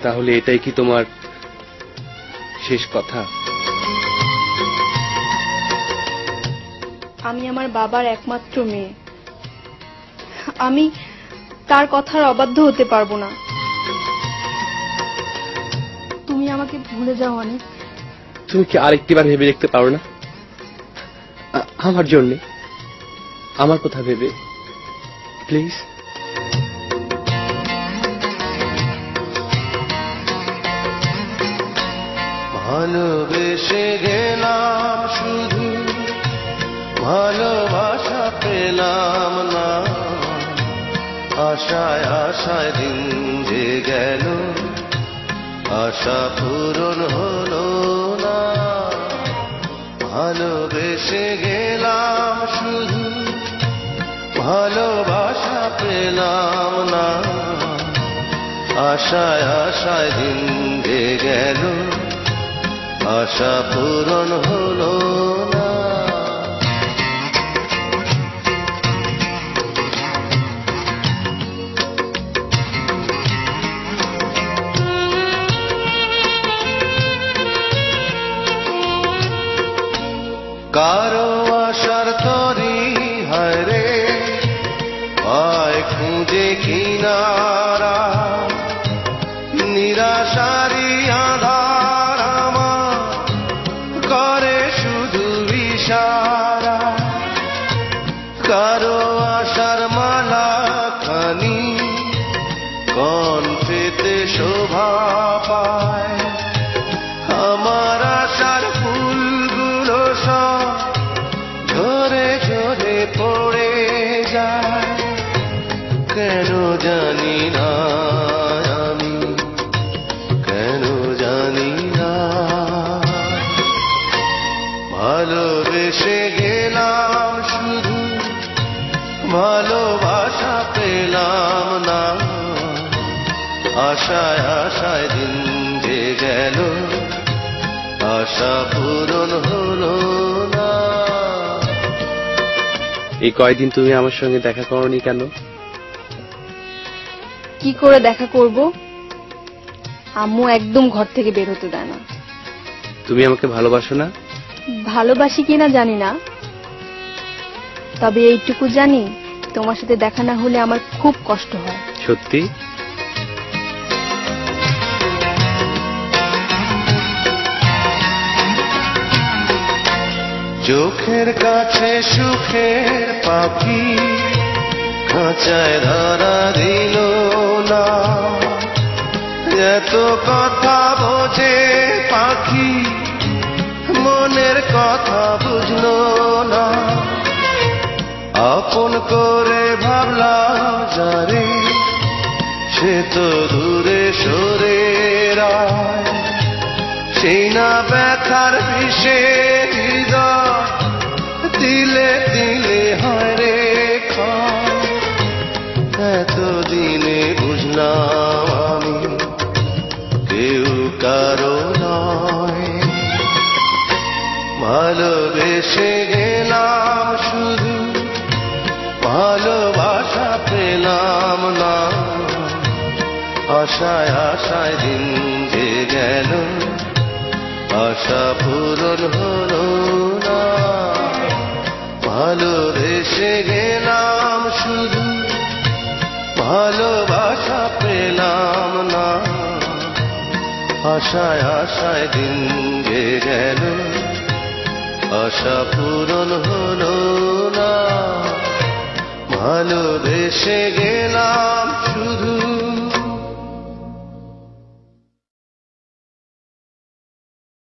তাহলে এটাই কি তোমার শেষ কথা? আমি আমার বাবার একমাত্র মেয়ে, আমি তার কথার অবাধ্য হতে পারবো না। তুমি আমাকে ভুলে যাও অনেক। তুমি কি আরেকটিবার ভেবে দেখতে পারো না? আমার জন্য, আমার কথা ভেবে প্লিজ। ভালোবেসে গেলাম শুধু, ভালোবাসা পেলাম না। আশায় আশায় দিন যে গেল, আশা পূরণ হলো না। ভালোবেসে গেলাম শুধু, ভালোবাসা পেলাম না। আশায় আশায় দিন যে গেল, আশা পূরণ হলো না। কারো আশার তরি হায় রে, পায় খুঁজে কিনারা। নিরাশারি আধার আমার করে শুধু ইশারা। কারো আশার মালা খানি কণ্ঠেতে শোভা পায়। আমার আশার ফুলগুলো সব ঝরে ঝরে পড়ে যায়। কেন জানি না আমি, কেন জানি না। ভালোবেসে গেলাম শুধু, ভালোবাসা পেলাম না। আশায় আশায় দিন যে গেল, আশা পূরণ হলো না। এই কয়দিন তুমি আমার সঙ্গে দেখা করোনি কেন? কি করে দেখা করব? আম্মু একদম ঘর থেকে বের হতে দেয় না। তুমি আমাকে ভালোবাসো না? ভালোবাসি কিনা জানি না, তবে এইটুকু জানি তোমার সাথে দেখা না হলে আমার খুব কষ্ট হয়। সত্যি? চোখের কাছে সুখের পাখি খাঁচায় ধরা দিল না। এত কথা বোঝে পাখি, মনের কথা বুঝলো না। আপন করে ভাবলাম যারে, সে তো দূরে সরে রায়। সেই না ব্যথার বিষে হৃদয় দিলে দিলে হয় রে ক্ষয়। এতদিনে বুঝলাম আমি কেউ কারো নয়। ভালোবেসে গেলাম শুধু, ভালোবাসা পেলাম না। আশায় আশায় দিন যে গেল, আশা পূরণ হলো না। ভালোবেসে গেলাম শুধু, ভালোবাসা পেলাম না। আশায় আশায় দিন যে গেল, আশা পূরণ হলো না। ভালোবেসে গেলাম শুধু।